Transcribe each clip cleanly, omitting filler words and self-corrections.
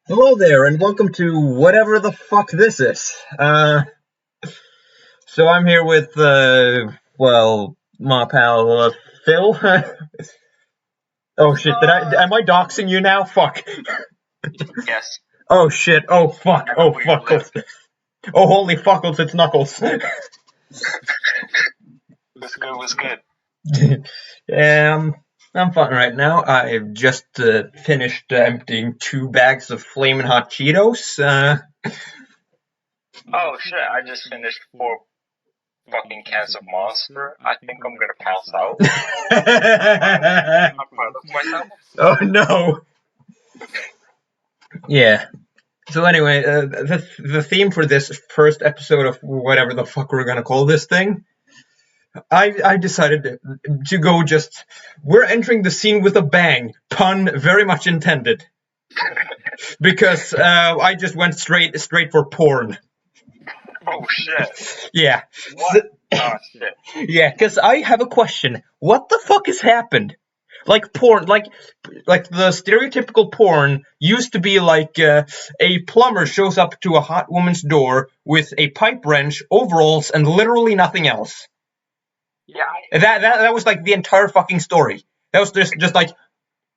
Hello there, and welcome to whatever the fuck this is. So I'm here with, my pal, Phil. Oh shit, am I doxing you now? Fuck. Yes. Oh shit, oh fuck, oh fuckles. Oh holy fuckles, it's Knuckles. Was good. I'm fine right now. I've just finished emptying 2 bags of flaming hot Cheetos. Oh shit, I just finished 4 fucking cans of Monster. I think I'm gonna pass out. I'm proud of myself. Oh no. Yeah. So anyway, the theme for this first episode of whatever the fuck we're gonna call this thing, I decided to go just, we're entering the scene with a bang, pun very much intended, because I just went straight for porn. Oh shit. Yeah. What? Oh shit. Yeah, because I have a question. What the fuck has happened? Like porn, like the stereotypical porn used to be like a plumber shows up to a hot woman's door with a pipe wrench, overalls, and literally nothing else. Yeah. That was like the entire fucking story. That was just like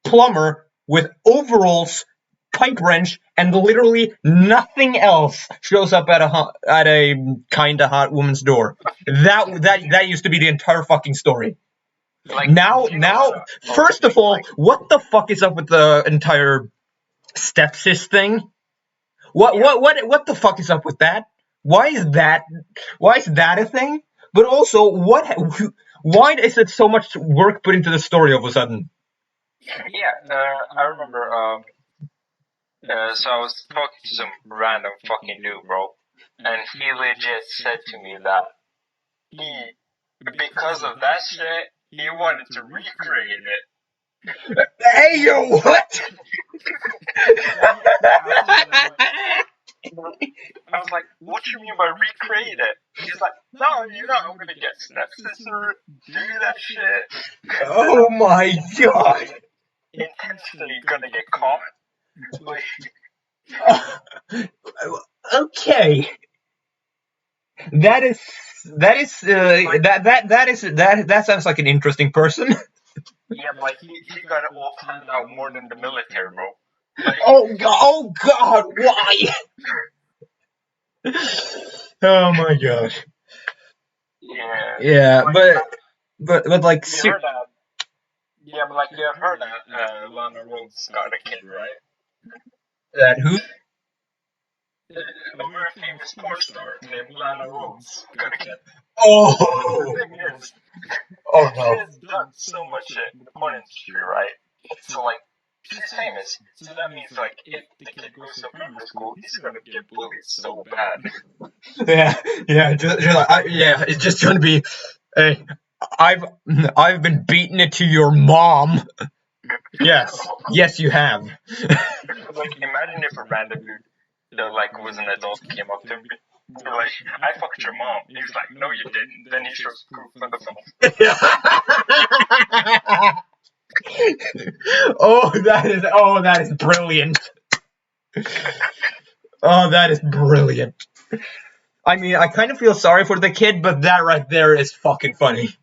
plumber with overalls, pipe wrench, and literally nothing else shows up at a kind of hot woman's door. That used to be the entire fucking story. Like, Now, first of all, what the fuck is up with the entire stepsis thing? What the fuck is up with that? Why is that a thing? But also, why is it so much work put into the story all of a sudden? Yeah, I remember, so I was talking to some random fucking dude, bro. And he legit said to me that because of that shit, he wanted to recreate it. Hey yo, what? I was like, what do you mean by recreate it? He's like, no, I'm gonna get stepsister, do that shit. Oh my god. Intentionally gonna get caught. Okay. That sounds like an interesting person. Yeah, like he got it all planned out more than the military, bro. Like, oh god, why? Oh my god. Yeah, but like you heard that. Yeah, but like you have heard that Lana Rhodes got a kid, right? that who? A very famous porn star named Lana Rhodes got a kid. Oh. The thing is, Oh she no. has done so much shit in the porn industry, right? So like, she's famous. So that means like, if the kid goes to primary school, he's gonna get bullied so bad. Yeah, it's just gonna be, hey, I've been beating it to your mom. Yes, you have. Like, imagine if a random dude that like was an adult came up to him. They're like, I fucked your mom. And he's like, no, you didn't. Then he shows proof on the phone. that is brilliant. Oh, that is brilliant. I mean, I kind of feel sorry for the kid, but that right there is fucking funny.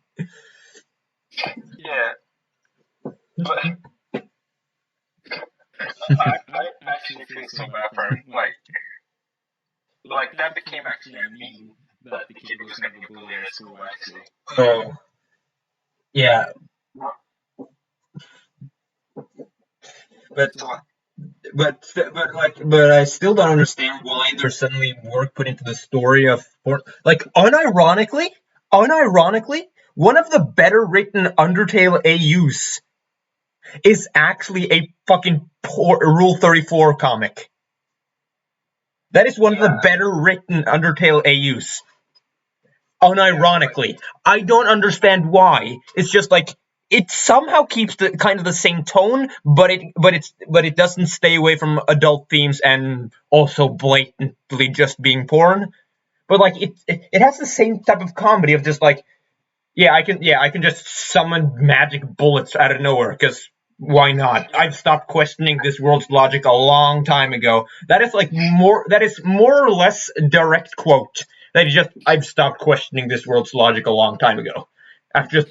Yeah. But I actually feel so bad for him. Like that became actually a meme that the kid was gonna be bullied at school, actually. Oh. Yeah. But I still don't understand why there's suddenly work put into the story of like unironically, one of the better written Undertale AUs is actually a fucking Rule 34 comic. That is one of the better written Undertale AUs. Unironically, I don't understand why. It's just like it somehow keeps the kind of the same tone, but it doesn't stay away from adult themes and also blatantly just being porn. But like it has the same type of comedy of just like, I can just summon magic bullets out of nowhere because Why not? I've stopped questioning this world's logic a long time ago. That is more or less a direct quote. I've stopped questioning this world's logic a long time ago. After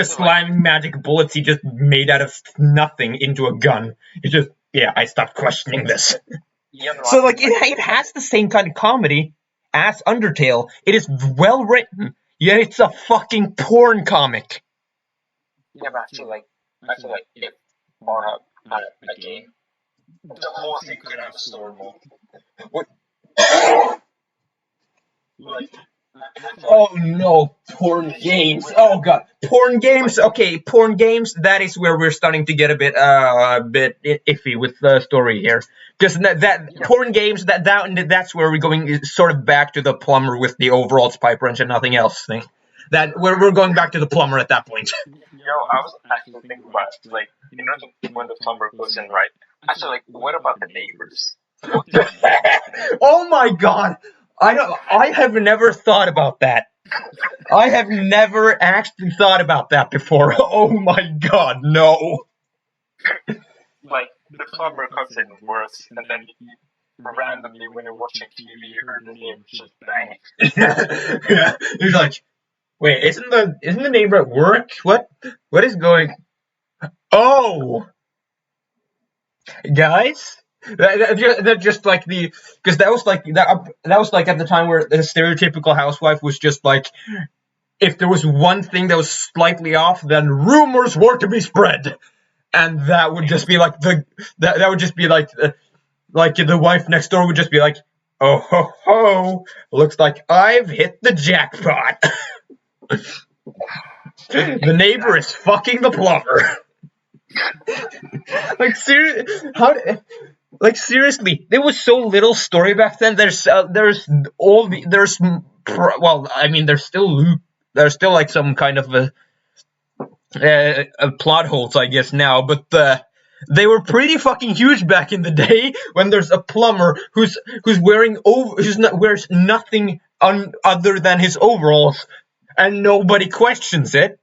slamming magic bullets he just made out of nothing into a gun. I stopped questioning this. So like it has the same kind of comedy as Undertale. It is well written, yet it's a fucking porn comic. Yeah, but I feel like if Pornhub had a game, the whole thing could have a story mode. What? Oh no, porn games. Oh god, porn games. Okay, porn games. That is where we're starting to get a bit iffy with the story here, because porn games. That's where we're going sort of back to the plumber with the overalls, pipe wrench, and nothing else thing. That we're going back to the plumber at that point. I was actually thinking about like when the plumber goes in, right? Actually, like, what about the neighbors? Oh my god. I have never thought about that. I have never actually thought about that before. Oh my god, no. Like, the plumber comes in worse, and then randomly, when you're watching TV, you hear the neighbors just bang. Yeah, he's like, wait, isn't the neighbor at work? What is going? Oh, guys. That just like because that was like at the time where the stereotypical housewife was just like, if there was one thing that was slightly off, then rumors were to be spread, and that would just be like the wife next door would just be like, oh ho ho, looks like I've hit the jackpot. The neighbor is fucking the plumber. Seriously, there was so little story back then. There's still like some kind of a plot holes, I guess now, but they were pretty fucking huge back in the day. When there's a plumber who's wears nothing other than his overalls, and nobody questions it.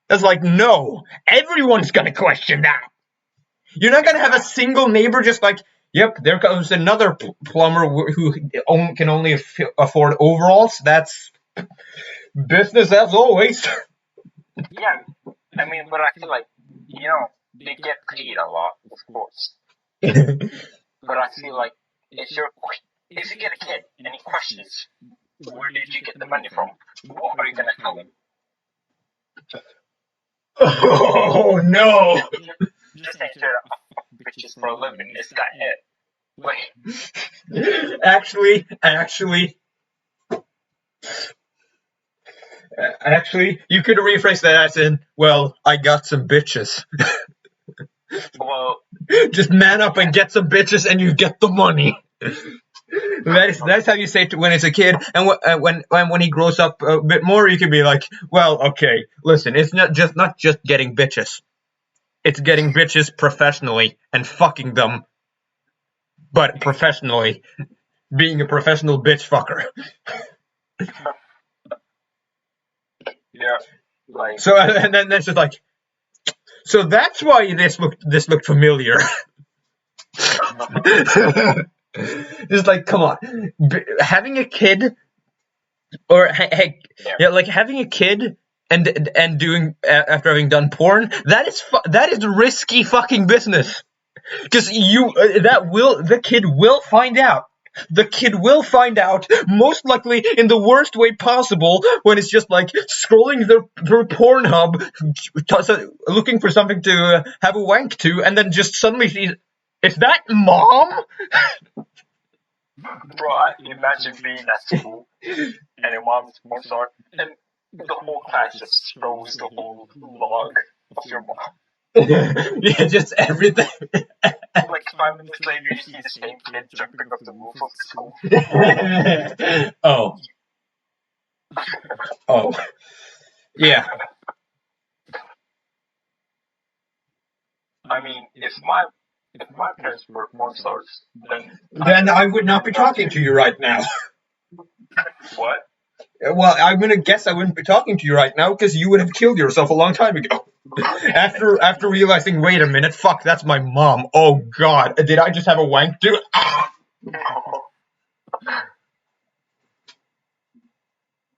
It's like, no, everyone's gonna question that. You're not gonna have a single neighbor just like, yep, there comes another plumber who can only afford overalls. That's business as always. Yeah, I mean, but I feel like, they get paid a lot, of course. But I feel like if you get a kid and he questions, where did you get the money from? What are you gonna tell him? Oh no! Just answer, bitches for a living. Is that it? Like, actually, you could rephrase that as in, well, I got some bitches. Well, just man up and get some bitches, and you get the money. That's how you say it when it's a kid, and when he grows up a bit more, you can be like, well, okay, listen, it's not just getting bitches, it's getting bitches professionally and fucking them, but professionally, being a professional bitch fucker. Yeah, like, so, and then that's just like, so that's why this looked familiar. Just like, come on, having a kid, or having a kid and doing after having done porn, that is risky fucking business, because the kid will find out. The kid will find out, most likely in the worst way possible, when it's just like scrolling through Pornhub, looking for something to have a wank to, and then just suddenly sees, is that mom? Bro, imagine being at school and your mom's porn star, and the whole class just throws the whole log of your mom. Yeah, just everything. Like 5 minutes later, you see the same kid jumping up the roof of the school. Oh. Yeah. I mean, if my parents were porn stars, then I would not be talking to you right now. What? Well, I'm gonna guess I wouldn't be talking to you right now because you would have killed yourself a long time ago. After realizing, wait a minute, fuck, that's my mom. Oh god, did I just have a wank too? Ah!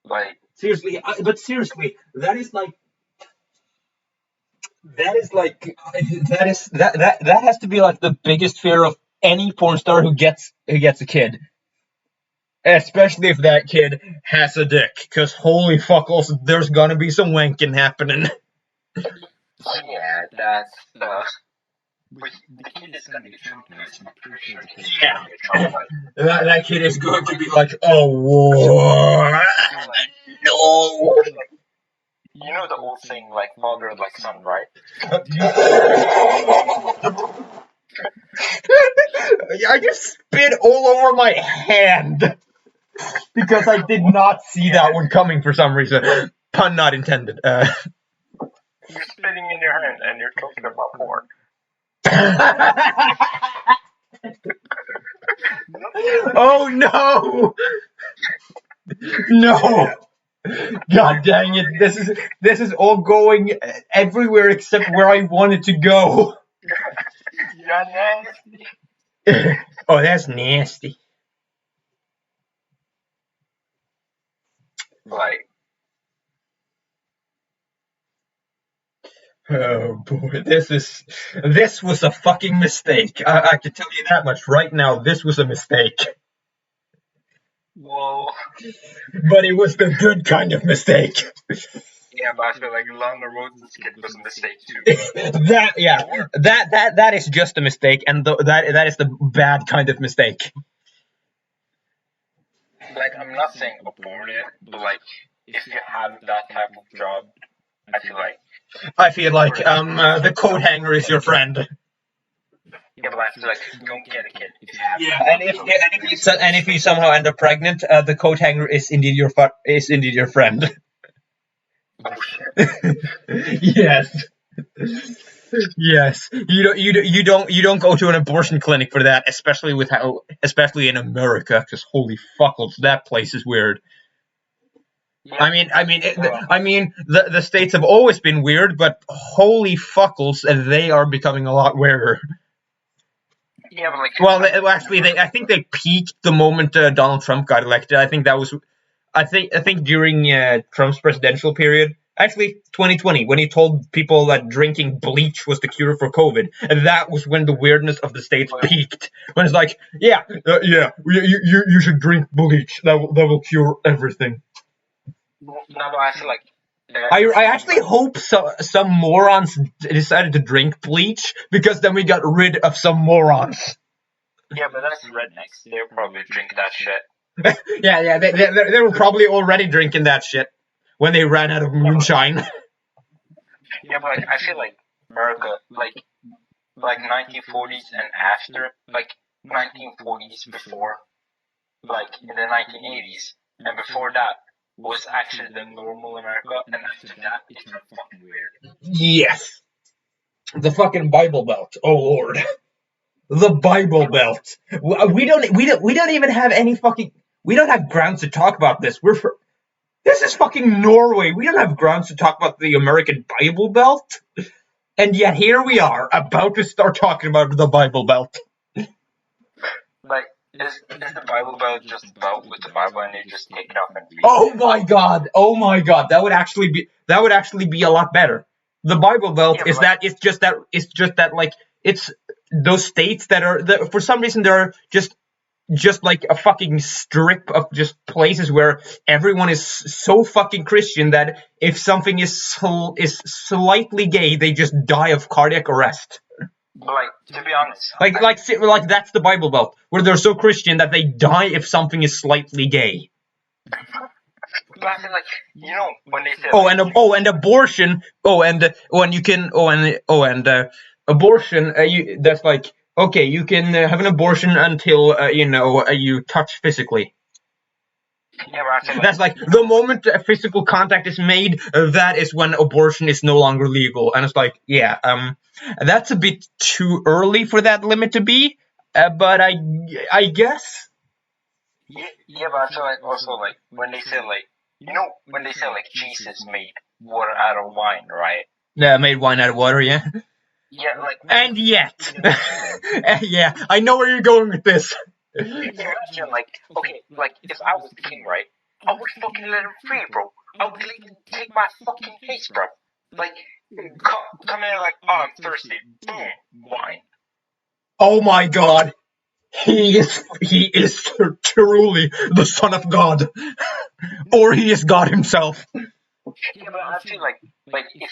Like, Seriously, but seriously, that is like that has to be like the biggest fear of any porn star who gets a kid, especially if that kid has a dick. Because holy fuckles, there's gonna be some wanking happening. yeah, that's which the kid is gonna be traumatized. I'm pretty sure the kid is Yeah. gonna be traumatized. That kid is going to be like, oh, whoa, no. You know the old saying, like father, like son, right? I just spit all over my hand because I did not see that one coming for some reason. Pun not intended. You're spitting in your hand and you're talking about porn. Oh no! No! God dang it! This is all going everywhere except where I want it to go. You're nasty. Oh, that's nasty. Like, Oh boy, this was a fucking mistake. I can tell you that much right now. This was a mistake. well, But it was the good kind of mistake. yeah, but I feel like Lana Rhodes' kid was a mistake too. That is just a mistake, and that is the bad kind of mistake. Like, I'm not saying abort it, but like, if you have that type of job, I feel like The coat hanger is your friend. yeah, but I feel like don't get a kid if you have. Yeah, and if you somehow end up pregnant, the coat hanger is indeed your friend. Oh shit. Yes. Yes, you don't go to an abortion clinic for that, especially in America, because holy fuckles, that place is weird. Yeah. I mean, the states have always been weird, but holy fuckles, they are becoming a lot weirder. Yeah, but like. Well, I think they peaked the moment Donald Trump got elected. I think during Trump's presidential period. Actually, 2020, when he told people that drinking bleach was the cure for COVID, and that was when the weirdness of the states peaked. When it's like, you should drink bleach. That will cure everything. No, but I feel like. I actually hope some morons decided to drink bleach, because then we got rid of some morons. Yeah, but that's rednecks. They'll probably drink that shit. Yeah, they were probably already drinking that shit when they ran out of moonshine. Yeah, but like, I feel like America, like 1940s and after, like 1940s before, like in the 1980s, and before that was actually the normal America, and after that it turned fucking weird. Yes. The fucking Bible Belt. Oh Lord. The Bible Belt. We don't even have any fucking. We don't have grounds to talk about this. This is fucking Norway. We don't have grounds to talk about the American Bible Belt. And yet here we are, about to start talking about the Bible Belt. Like, is the Bible Belt just belt with the Bible and you just take it off and read? Oh my god, that would actually be a lot better. The Bible Belt it's just that like it's those states that for some reason they're just like a fucking strip of just places where everyone is so fucking Christian that if something is slightly gay, they just die of cardiac arrest. Like, to be honest, like that's the Bible Belt, where they're so Christian that they die if something is slightly gay. But I feel like, you know, when they say and abortion. Abortion. That's like, okay, you can have an abortion until you touch physically. Yeah, but I feel That's like the moment a physical contact is made, that is when abortion is no longer legal. And it's like, that's a bit too early for that limit to be. But I guess. Yeah, but I feel like also like when they say like, you know, when they say like Jesus made water out of wine, right? Made wine out of water, yeah. Yeah, like. And yet, yeah, I know where you're going with this. Imagine, like, okay, like, if I was the king, right? I would fucking let him free, bro. I would let him take my fucking case, bro. Like, come in, like, oh, I'm thirsty. Boom, wine. Oh my god. He is truly the son of God. Or he is God himself. Yeah, but I feel like if,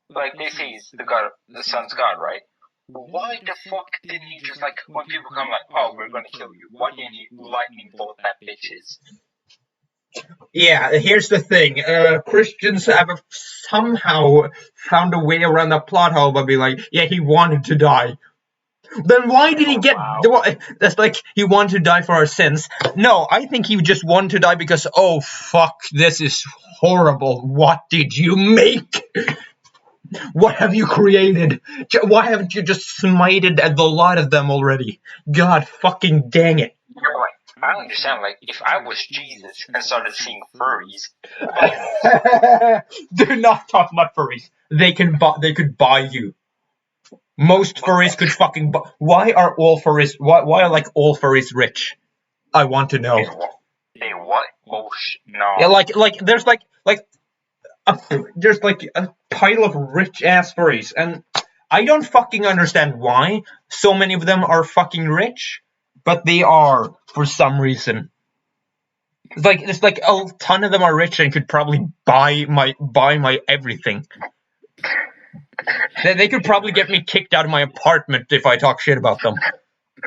like, they say he's the son's God, right? Why the fuck didn't he just, like, when people come, like, oh, we're gonna kill you, why didn't he lightning bolt that bitches? Yeah, here's the thing. Christians have somehow found a way around that plot hole by being like, yeah, he wanted to die. Then why did he get... Wow. That's like, he wanted to die for our sins. No, I think he just wanted to die because, oh, fuck, this is horrible. What did you make? What have you created? Why haven't you just smited at the lot of them already? God fucking dang it. You're like, I understand, like, if I was Jesus and started seeing furries... Do not talk about furries. They could buy you. Most furries could fucking buy... Why are all furries... Why are, like, all furries rich? I want to know. They what? Oh, no. Yeah, there's, there's, like, a pile of rich-ass furries, and I don't fucking understand why so many of them are fucking rich, but they are, for some reason. It's like a ton of them are rich and could probably buy my everything. They could probably get me kicked out of my apartment if I talk shit about them.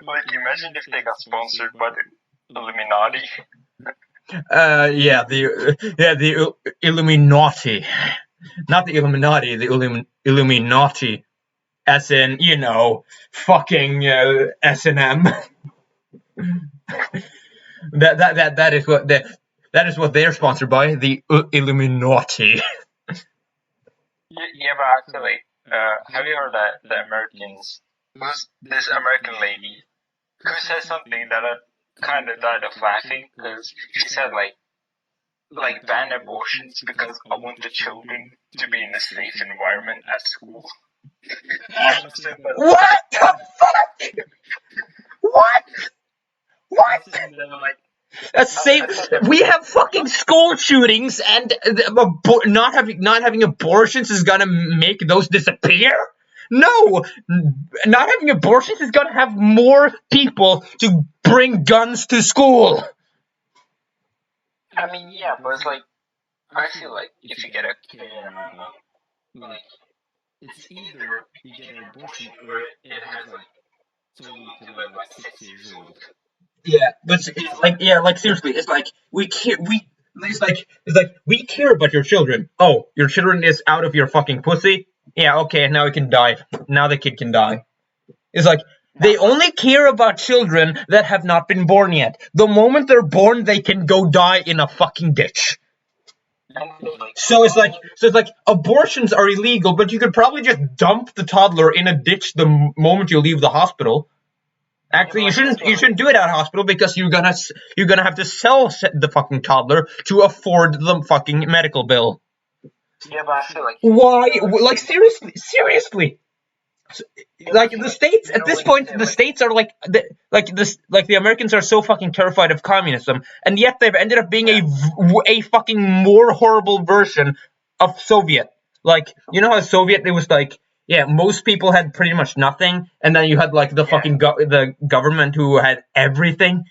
Like, imagine if they got sponsored by the Illuminati. The Illuminati. Not the Illuminati, the Illuminati. As in, you know, fucking S&M. That is what they're sponsored by, the Illuminati. Yeah, but actually, have you heard that the Americans, who's this American lady, who said something that I kind of died of laughing, because she said, like ban abortions because I want the children to be in a safe environment at school. What the fuck? What? That's safe. We have fucking school shootings, and not having abortions is gonna make those disappear. No, not having abortions is gonna have more people to bring guns to school. I mean, yeah, but it's like, I feel like if you get a kid, like, it's either you get an abortion or it has, like, so long to live, like 6 years old. Yeah, but seriously, it's like we care about your children. Oh, your children is out of your fucking pussy. Yeah, okay, now it can die. Now the kid can die. It's like they only care about children that have not been born yet. The moment they're born, they can go die in a fucking ditch. So it's like abortions are illegal, but you could probably just dump the toddler in a ditch the moment you leave the hospital. Actually, you shouldn't do it at a hospital because you're gonna have to sell the fucking toddler to afford the fucking medical bill. Yeah, but I feel like why? Like seriously. Like the states at this point, the states are the Americans are so fucking terrified of communism, and yet they've ended up being a fucking more horrible version of Soviet. Like, you know how Soviet, it was like, yeah, most people had pretty much nothing, and then you had like the fucking the government who had everything.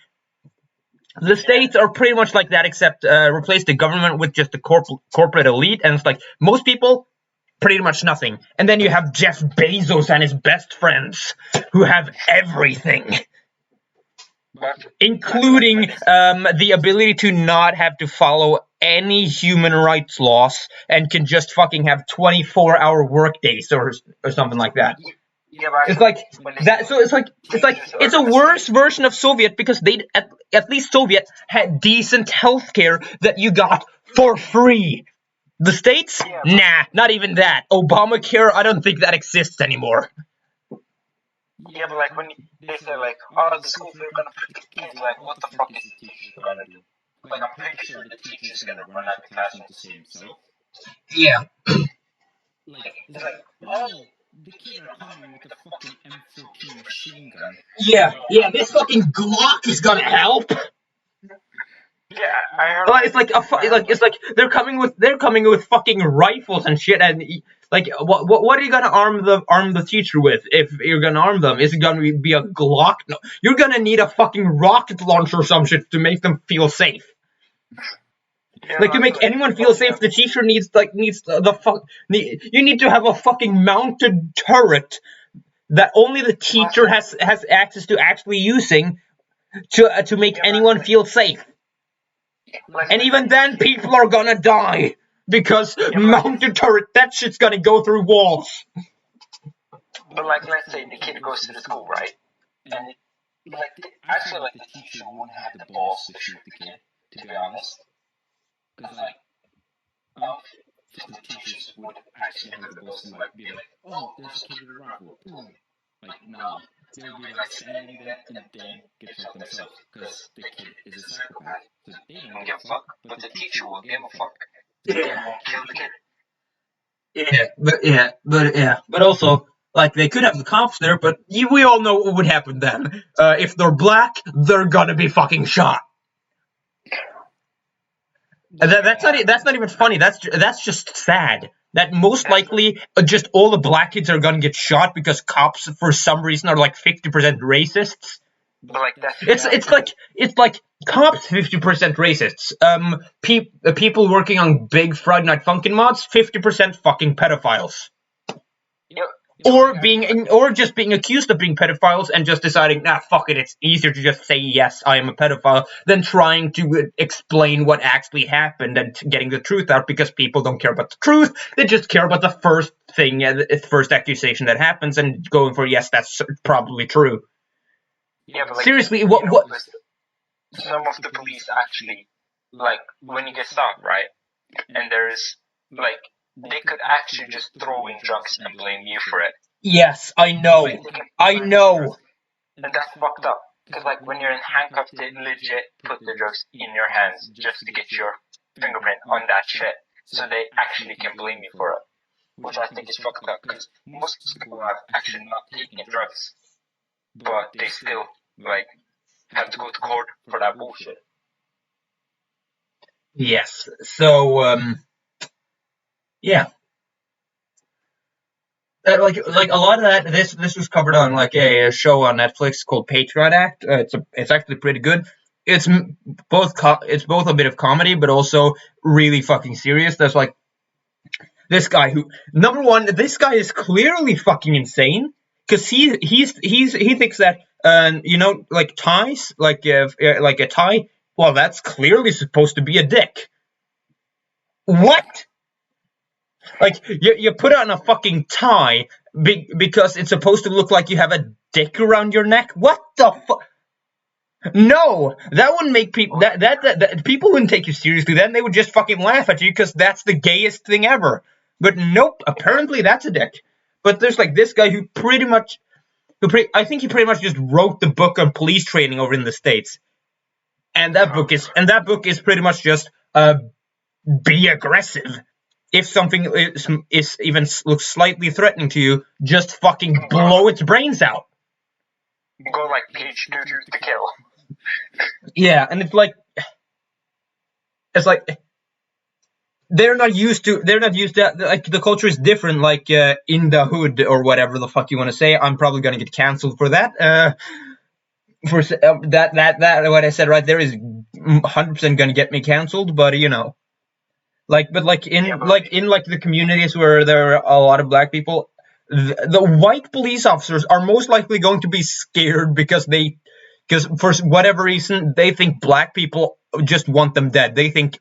The states are pretty much like that, except replace the government with just the corporate elite, and it's like most people pretty much nothing. And then you have Jeff Bezos and his best friends who have everything. Including the ability to not have to follow any human rights laws and can just fucking have 24-hour work days or something like that. Yeah, but it's like that. So it's a worse version of Soviet because they at least Soviet had decent healthcare that you got for free. The states? Nah, not even that. Obamacare, I don't think that exists anymore. Yeah, but like when they say like, oh, the schools are gonna pick kids, like, what the fuck is the teacher gonna do? Like, I'm pretty sure the teacher's gonna run out of the classroom to save himself. Yeah. it's like, oh, the kid are coming with a fucking M14 machine gun. Yeah, this fucking Glock is gonna help. Yeah, I heard. It's like they're coming with fucking rifles and shit, and like what are you gonna arm the teacher with if you're gonna arm them? Is it gonna be a Glock? No, you're gonna need a fucking rocket launcher or some shit to make them feel safe. Yeah, Like to make anyone feel safe, the teacher needs you need to have a fucking mounted turret that only the teacher has access to actually using to make anyone feel safe. And even then, people are gonna die because mounted turret, that shit's gonna go through walls. But like, let's say the kid goes to the school, right? And I feel like the teacher won't have the balls to shoot the kid, to be honest. Because like, I don't think the teachers would actually have the balls to be like, oh, there's a kid with a rifle, boom. Like, no. They would be like standing there and then get shot themselves because the kid is a psychopath. So they don't give a fuck, but the teacher will give a fuck. Yeah, kill the kid. But also, like, they could have the cops there, but we all know what would happen then. If they're black, they're gonna be fucking shot. That's not even funny. That's just sad. That most likely just all the black kids are gonna get shot because cops for some reason are like 50% racists. But like that's It's like cops 50% racists. People working on big Friday Night Funkin' mods 50% fucking pedophiles. Or just being accused of being pedophiles and just deciding, nah, fuck it, it's easier to just say yes, I am a pedophile, than trying to explain what actually happened and getting the truth out, because people don't care about the truth, they just care about the first thing, the first accusation that happens, and going for, yes, that's probably true. Yeah, but like, seriously, what? Some of the police actually, like, when you get stopped, right, and there's, like, they could actually just throw in drugs and blame you for it. Yes, I know. I know. And that's fucked up. Because, like, when you're in handcuffs, they legit put the drugs in your hands just to get your fingerprint on that shit. So they actually can blame you for it. Which I think is fucked up. Because most people have actually not taken drugs. But they still, like, have to go to court for that bullshit. Yes. So, yeah. Like a lot of that. This was covered on like a show on Netflix called Patriot Act. It's actually pretty good. It's both a bit of comedy, but also really fucking serious. There's like this guy who, number one, this guy is clearly fucking insane because he thinks that like ties, like a tie. Well, that's clearly supposed to be a dick. What? Like, you put on a fucking tie because it's supposed to look like you have a dick around your neck? What the fuck? No, that wouldn't make people... That people wouldn't take you seriously then. They would just fucking laugh at you because that's the gayest thing ever. But nope, apparently that's a dick. But there's like this guy who pretty much... I think he pretty much just wrote the book on police training over in the States. And that book is pretty much just... be aggressive. If something is even looks slightly threatening to you, just fucking blow its brains out. Go like page 2 to kill. Yeah, and it's like they're not used to like the culture is different, like in the hood or whatever the fuck you want to say. I'm probably gonna get cancelled for that. For that what I said right there is 100% gonna get me cancelled, but you know. In the communities where there are a lot of black people, the white police officers are most likely going to be scared because for whatever reason they think black people just want them dead. They think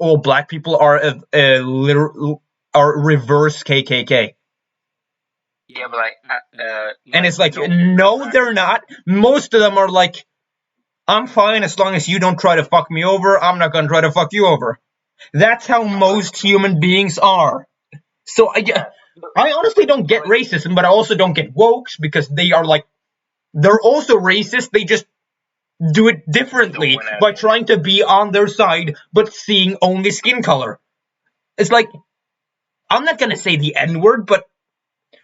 all black people are reverse KKK. Yeah, but and it's like, no, they're not. Most of them are like, I'm fine as long as you don't try to fuck me over. I'm not gonna try to fuck you over. That's how most human beings are. So I honestly don't get racism, but I also don't get wokes because they're also racist. They just do it differently by trying to be on their side, but seeing only skin color. It's like, I'm not gonna say the N-word, but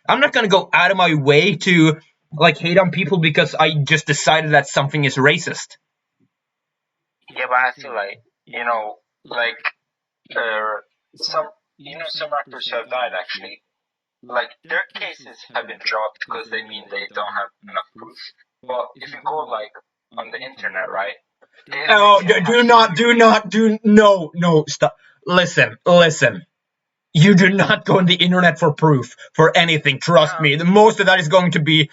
I'm not gonna go out of my way to like hate on people because I just decided that something is racist. Yeah, but I feel like, like, some, some actors who have died actually, like, their cases have been dropped because they mean they don't have enough proof. But if you go, like, on the internet, right? Oh, no, stop. Listen. You do not go on the internet for proof for anything. Trust me. The most of that is going to be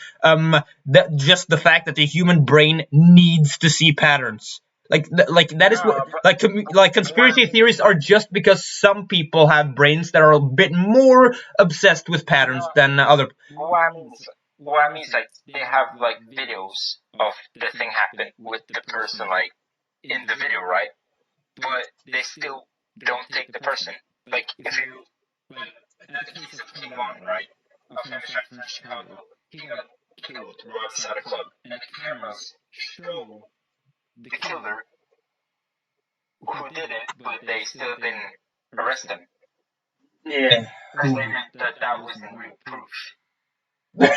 just the fact that the human brain needs to see patterns. Like that is what like conspiracy theories are just because some people have brains that are a bit more obsessed with patterns than other. What I mean is like they have like videos of the thing happen with the person like in the video, right? But they still don't take the person. Like if you like at the case of 21, right? A Finnish actor from Chicago, he got killed right outside a club, and the cameras show the killer who did it, but they still didn't arrest him. Yeah. Because they meant that wasn't real proof.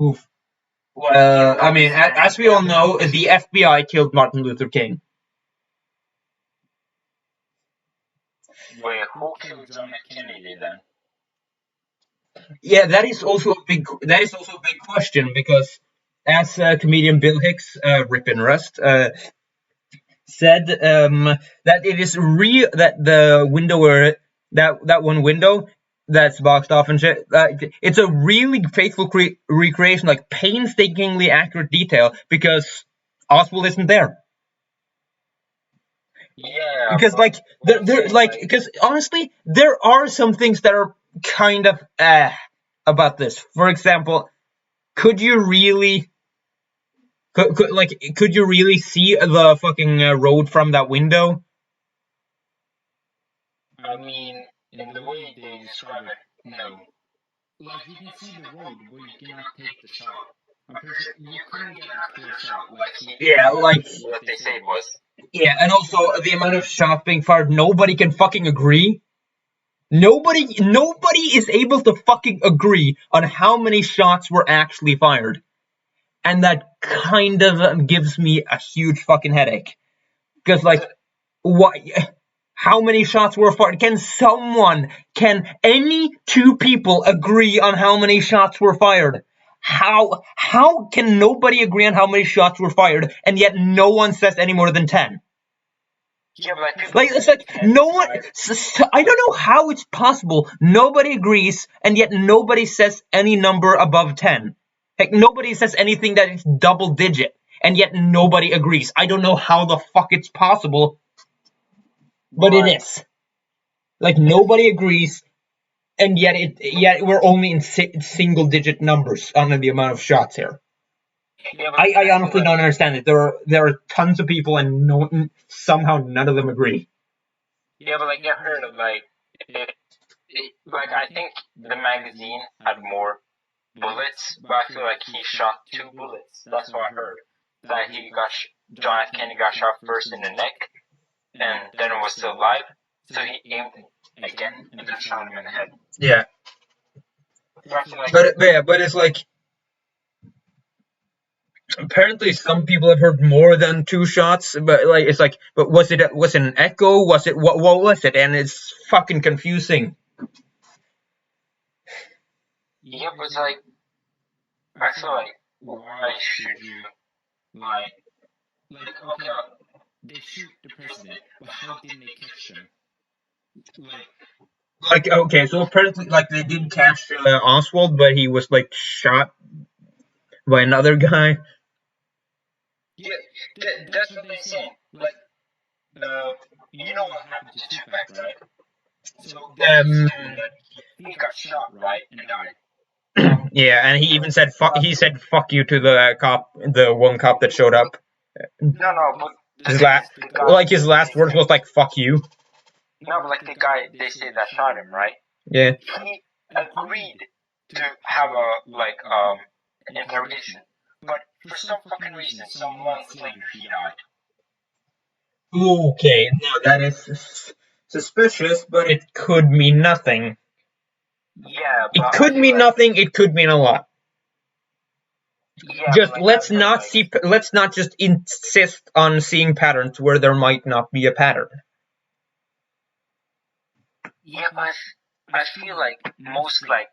Oof. Well, I mean, as we all know, the FBI killed Martin Luther King. Wait, who killed John F. Kennedy then? Yeah, that is also a big question because, as comedian Bill Hicks, Rip and Rust, said that it is real that the window where that one window that's boxed off and shit. It's a really faithful recreation, like painstakingly accurate detail because Oswald isn't there. Yeah, because like there like because honestly there are some things that are kind of about this. For example, could you really could you really see the fucking road from that window? I mean, in the way they describe it, no. Like you can see the road, but you cannot take the shot. I'm pretty sure you couldn't get a clear shot Like what they say it was. Yeah, and also the amount of shots being fired, nobody can fucking agree. Nobody is able to fucking agree on how many shots were actually fired. And that kind of gives me a huge fucking headache. Because, like, what? How many shots were fired? Can any two people agree on how many shots were fired? How can nobody agree on how many shots were fired, and yet no one says any more than 10? Yeah, like it's like no one. I don't know how it's possible. Nobody agrees, and yet nobody says any number above 10. Like nobody says anything that is double digit, and yet nobody agrees. I don't know how the fuck it's possible, but it is. Like nobody agrees, and yet we're only in single digit numbers on the amount of shots here. Yeah, I honestly don't understand it. There are tons of people, and somehow none of them agree. Yeah, but like I heard of like I think the magazine had more bullets, but I feel like he shot 2 bullets. That's what I heard. That John F. Kennedy got shot first in the neck, and then it was still alive. So he aimed again and then shot him in the head. Yeah. But it's like apparently some people have heard more than 2 shots, but like it's like, but was it an echo? Was it what was it? And it's fucking confusing. Yeah, but it's like I feel like why should you like okay, they shoot the president, but how didn't they catch him? Like okay, so apparently like they did catch Oswald, but he was like shot by another guy. Yeah, that's what they're saying. Like, you know what happened to Tupac, right? So he got shot, right, and died. Yeah, and he even said fuck you to the cop, the one cop that showed up. No, but his last words was like fuck you. No, but like the guy they say that shot him, right? Yeah. He agreed to have an interrogation, but for some fucking reason, some months later he died. Okay, now that is suspicious, but it could mean nothing. Yeah, It but could mean nothing. It could mean a lot. yeah, Just but let's not see. Let's not just insist on seeing patterns where there might not be a pattern. Yeah, but I feel like most like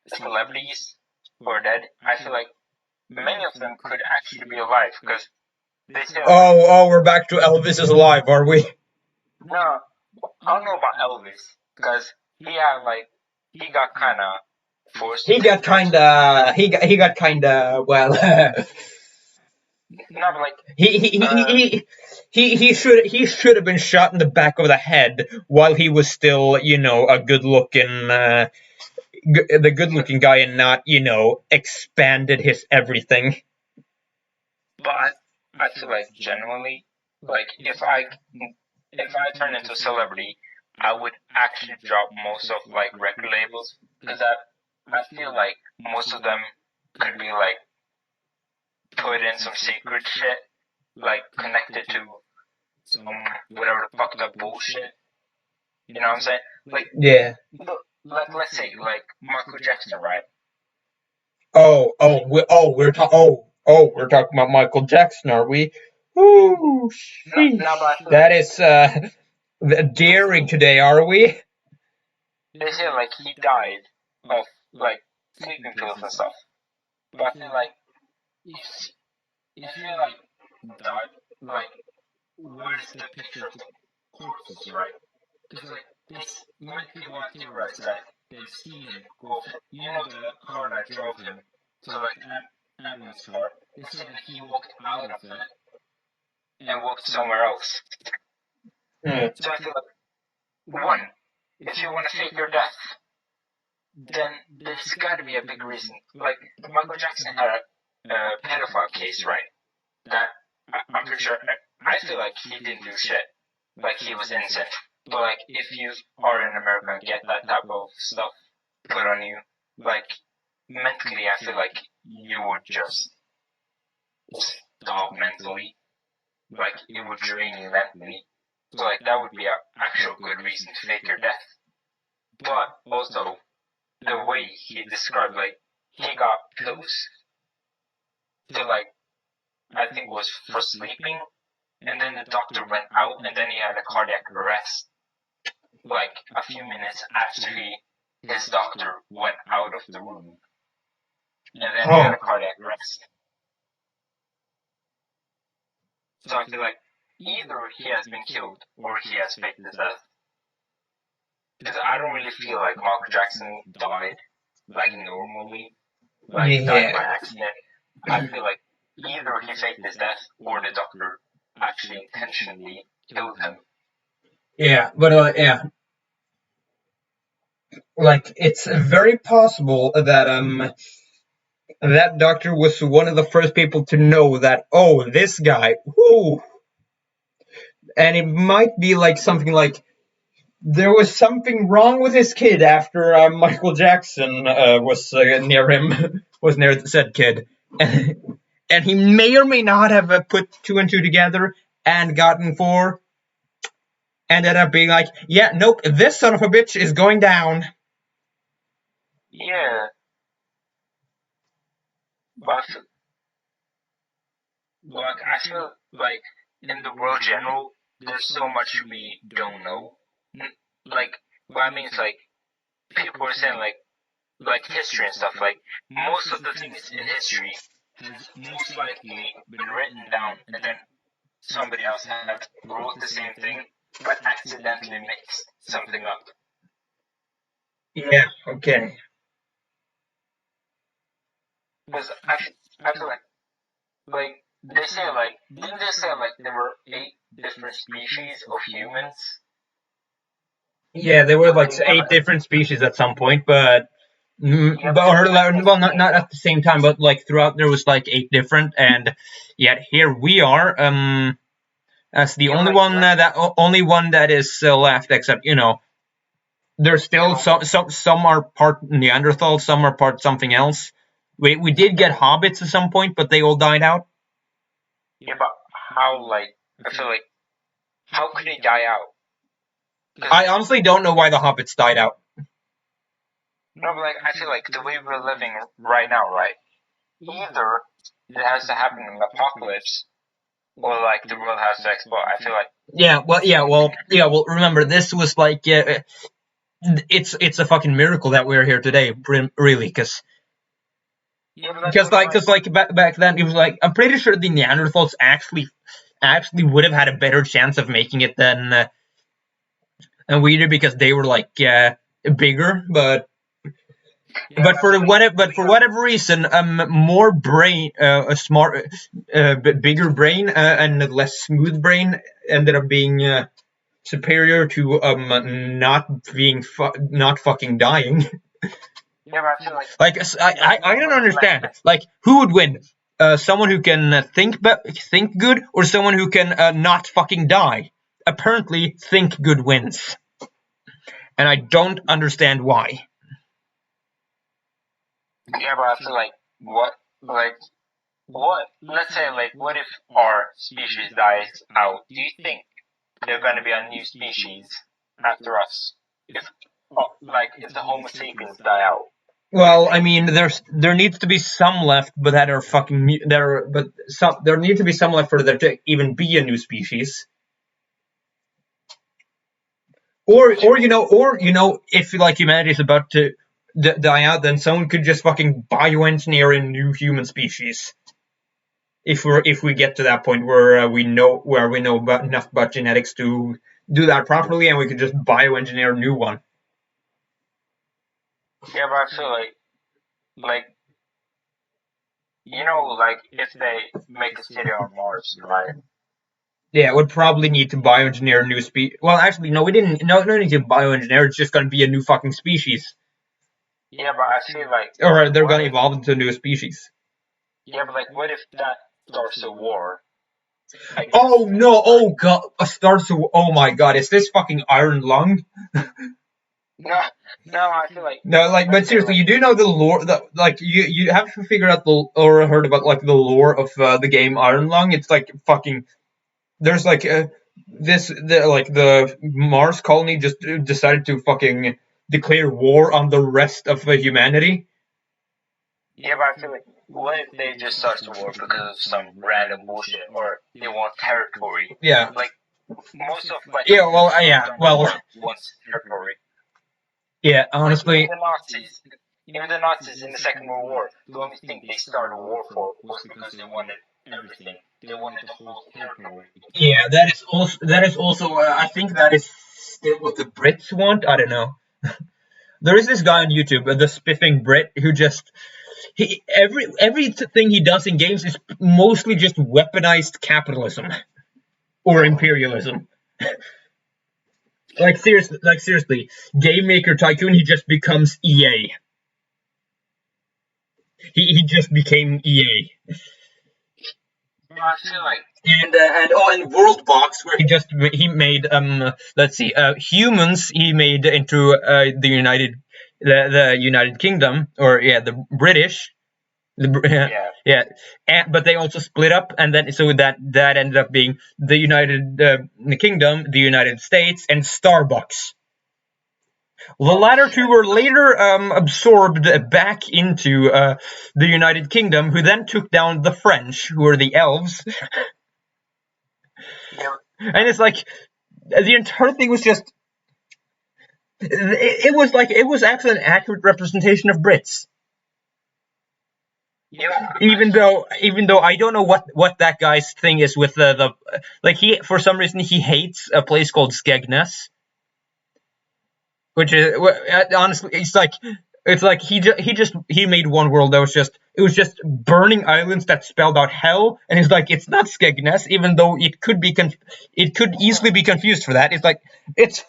celebrities who are dead, I feel like many of them could actually be alive because they say. Oh, we're back to Elvis is alive, are we? No, I don't know about Elvis because he got kind of forced. He got kinda. Well. No, but like he should have been shot in the back of the head while he was still a good looking the good looking guy and not expanded his everything. But I feel like genuinely, like if I turn into a celebrity, I would actually drop most of like record labels because I feel like most of them could be like put in some secret shit, like connected to some whatever the fucked up bullshit. You know what I'm saying? Like Yeah. Like let's say like Michael Jackson, right? We're talking about Michael Jackson, are we? Ooh, that is daring today, are we? They say like he died of like sleeping pills and stuff, but I feel like if you like died, like where's the picture of the corpses, right? Because like this, many people have theorized that they've seen him go, the car that drove him to like ambulance car. They say that he walked out of it and walked somewhere else. So I feel like one, if you want to fake your death, then there's got to be a big reason. Like Michael Jackson had a pedophile case, right? That I'm pretty sure. I feel like he didn't do shit. Like he was innocent. But like if you are in America and get that type of stuff put on you, like mentally, I feel like you would just stop mentally. Like it would drain you mentally. So like that would be an actual good reason to fake your death. But also the way he described, like he got pills to like I think was for sleeping, and then the doctor went out, and then he had a cardiac arrest. Like a few minutes after his doctor went out of the room, and then he had a cardiac arrest. So I feel like either he has been killed or he has faked his death. Because I don't really feel like Michael Jackson died like normally, like died by accident. I feel like either he faked his death or the doctor actually intentionally killed him. Yeah, but like it's very possible that that doctor was one of the first people to know that this guy, and it might be like something like there was something wrong with his kid after Michael Jackson was near him, was near said kid, and he may or may not have put two and two together and gotten four. Ended up being like, yeah, nope, this son of a bitch is going down. Yeah. But like I feel like in the world general, there's so much we don't know. Like what I mean is like people are saying like history and stuff. Like most of the things in history has most likely been written down, and then somebody else had wrote the same thing, but accidentally mixed something up. Yeah. Okay. Because I feel like they say like didn't they say like there were 8 different species of humans? Yeah, there were like 8 different species at some point, but well, not at the same time, but like throughout there was like 8 different, and yet here we are, as the only one that is left, except there's still some are part Neanderthal, some are part something else. We did get hobbits at some point, but they all died out. Yeah, but how I feel like how could they die out? I honestly don't know why the hobbits died out. No, but like I feel like the way we're living right now, right? Either it has to happen in the apocalypse, or like the world has to explode. I feel like Well, remember this was like it's a fucking miracle that we're here today, really, because back then it was like I'm pretty sure the Neanderthals actually would have had a better chance of making it than we did because they were like bigger, but for whatever reason, more brain, a smart, bigger brain, and less smooth brain ended up being superior to not fucking dying. Yeah, but I feel like I don't understand. Like, who would win? Someone who can think good, or someone who can not fucking die? Apparently, think good wins, and I don't understand why. Yeah, but I feel like what? Let's say what if our species dies out? Do you think there's gonna be a new species after us? If the Homo sapiens die out. Well, I mean, there needs to be some left, but that are fucking there. But there need to be some left for there to even be a new species. Or if like humanity is about to die out, then someone could just fucking bioengineer a new human species. If we get to that point where we know enough about genetics to do that properly, and we could just bioengineer a new one. Yeah, but I feel like if they make a city on Mars, right? Yeah, it would probably need to bioengineer a new species. Well, actually, no, we didn't. No need to bioengineer. It's just going to be a new fucking species. Yeah, but I feel like... Or they're going to evolve into a new species. Yeah, but what if that starts a war? Oh, no. Oh, God. Starts a war. Oh, my God. Is this fucking Iron Lung? No, I feel like... No, but seriously, you do know the lore, you have to figure out or heard about, the lore of the game Iron Lung. It's fucking... There's the Mars colony just decided to fucking declare war on the rest of humanity. Yeah, but I feel like what if they just start a war because of some random bullshit, or they want territory? Yeah. Most of wants territory. Yeah, honestly. Even the Nazis in the Second World War, the only thing they started a war for was because they wanted everything. They wanted the whole territory. Yeah, that is also I think that is still what the Brits want. I don't know. There is this guy on YouTube, the Spiffing Brit, who just everything he does in games is mostly just weaponized capitalism or imperialism. Seriously, Game Maker Tycoon, he just becomes EA. He just became EA. I feel like and World Box, where he made humans he made into the United Kingdom, or the British. But they also split up, and then so that ended up being the United Kingdom, the United States, and Starbucks. The latter two were later absorbed back into the United Kingdom, who then took down the French, who were the elves. And it's like the entire thing was just. It was actually an accurate representation of Brits. Yeah. Even though I don't know what that guy's thing is with he for some reason he hates a place called Skegness, which is honestly it's like he made one world that was just burning islands that spelled out hell, and he's like, it's not Skegness, even though it could easily be confused for that. It's like it's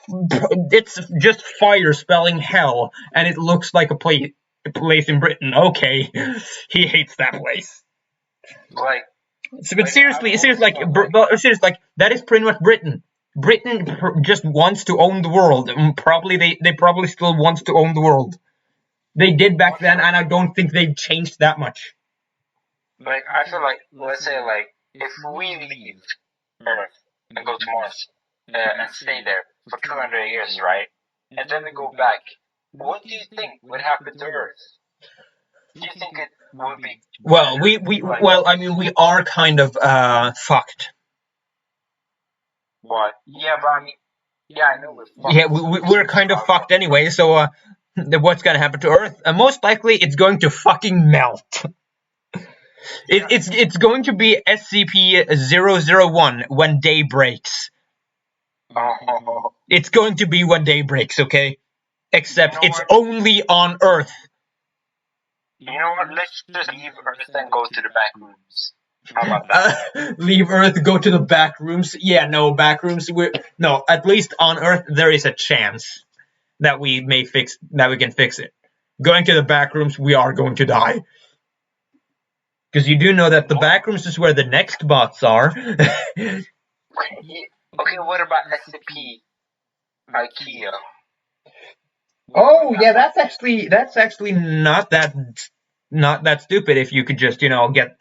just fire spelling hell, and it looks like a place in Britain. Okay, he hates that place. Seriously, that is pretty much Britain. Britain just wants to own the world. They probably still wants to own the world. They did back then, and I don't think they've changed that much. I feel like, let's say, if we leave Earth and go to Mars and stay there for 200 years, right? And then we go back. What do you think would happen to Earth? Do you think it would be... Well, we are kind of fucked. What? Yeah, but I mean... Yeah, I know we're fucked. Yeah, we're kind of fucked anyway, so what's gonna happen to Earth? Most likely, it's going to fucking melt. It's going to be SCP-001 when day breaks. Oh. It's going to be when day breaks, okay? Except it's only on Earth. You know what? Let's just leave Earth and go to the back rooms. How about that? Leave Earth, go to the back rooms. Yeah, no back rooms. No, at least on Earth there is a chance that we can fix it. Going to the back rooms, we are going to die. Because you do know that the back rooms is where the next bots are. Okay, what about SCP IKEA? Oh yeah, that's actually not that stupid. If you could just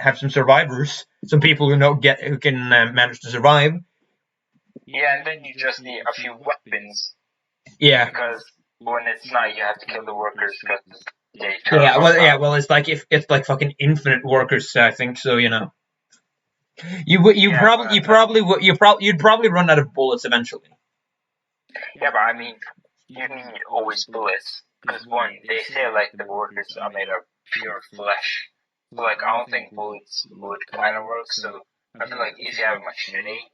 have some survivors, some people who can manage to survive. Yeah, and then you just need a few weapons. Yeah. Because when it's night, you have to kill the workers because they turn. Well, it's like fucking infinite workers. I think so. You'd probably run out of bullets eventually. Yeah, but I mean, you need always bullets because one, they say like the workers are made of pure flesh. So like I don't think bullets would kind of work. So I feel like if you have a machete,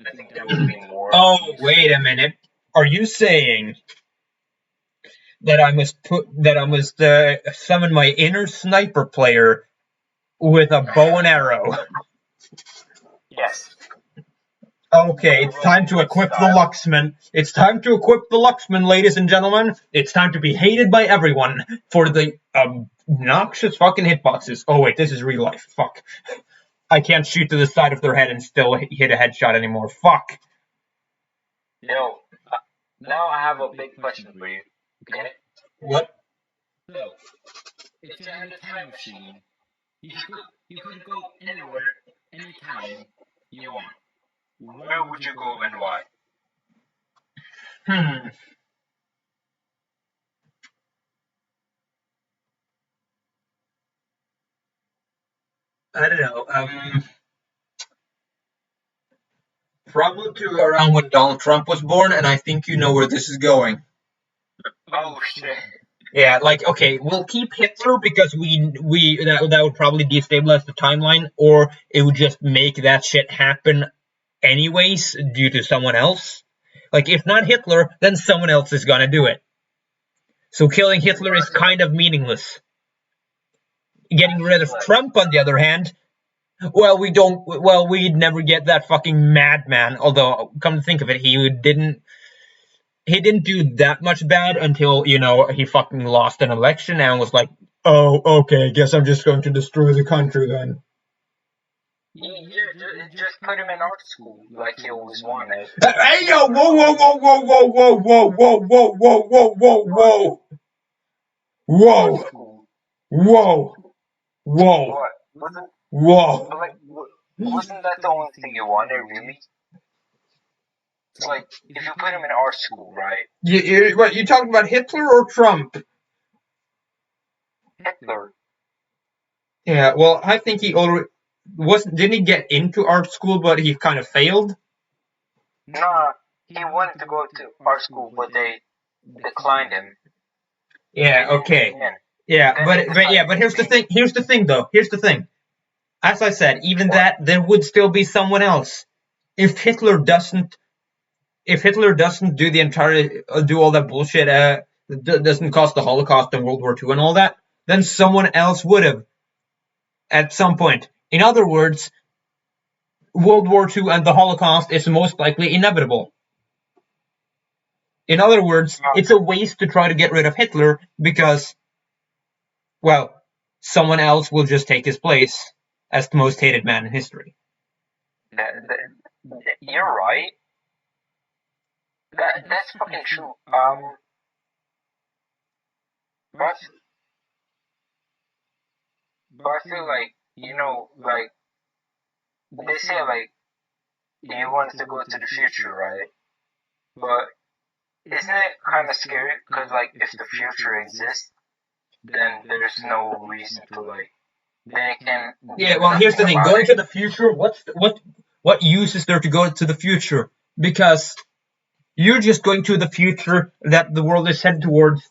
I think that would be more. Oh, wait a minute. Are you saying that I must summon my inner sniper player with a bow and arrow? Yes. Okay, it's time to equip the Luxman. It's time to equip the Luxman, ladies and gentlemen. It's time to be hated by everyone for the obnoxious fucking hitboxes. Oh wait, this is real life. Fuck. I can't shoot to the side of their head and still hit a headshot anymore. Fuck. Yo, now I have a big question for you. Okay? What? So, if you had a time machine, you could go anywhere, anytime you want. Where would you go and why? I don't know. Probably to around when Donald Trump was born, and I think you know where this is going. Oh shit. Yeah, okay, we'll keep Hitler because that would probably destabilize the timeline, or it would just make that shit happen anyways due to someone else. Like, if not Hitler, then someone else is gonna do it. So killing Hitler is kind of meaningless. Getting rid of Trump, on the other hand, we'd never get that fucking madman. Although, come to think of it, he didn't do that much bad until, he fucking lost an election and was like, oh, okay, guess I'm just going to destroy the country then. Yeah, just put him in art school like he always wanted. Hey, yo, whoa. What? Whoa. Like, wasn't that the only thing you wanted, really? It's like, if you put him in art school, right? You talking about Hitler or Trump? Hitler. Yeah, well, I think he already didn't he get into art school, but he kind of failed? Nah, he wanted to go to art school, but they declined him. Yeah, okay. Yeah, but here's the thing though. Here's the thing. As I said, even that, there would still be someone else. If Hitler doesn't do do all that bullshit, doesn't cause the Holocaust and World War II and all that, then someone else would have at some point. In other words, World War II and the Holocaust is most likely inevitable. In other words, it's a waste to try to get rid of Hitler because, well, someone else will just take his place as the most hated man in history. You're right. That's fucking true. But I feel like, like, they say, like, you want to go to the future, right? But isn't it kind of scary? Because, like, if the future exists, then there's no reason to, like, then it can. Yeah, well, here's the thing. Going to the future, what use is there to go to the future? Because you're just going to the future that the world is headed towards